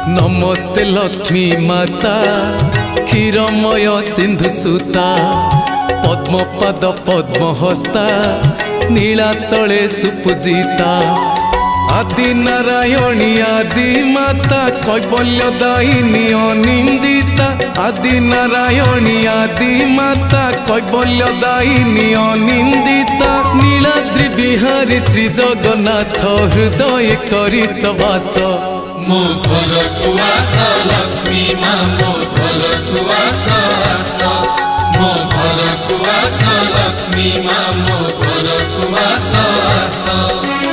नमस्ते लक्ष्मी माता क्षीरमय सिंधु सुता पद्मपद पद्महस्ता नीलाचले सुपूजिता आदि नारायणी आदि माता कैवल्यदायिनी अनिंदिता आदि नारायणी आदि माता कैवल्यदायिनी अनिंदिता नीलाद्रि बिहारी श्री जगन्नाथ हृदय करिच वास मो घर को आस लक्ष्मी माँ मो घर को आस आस मो घर को आस लक्ष्मी माँ मो घर को आस आस।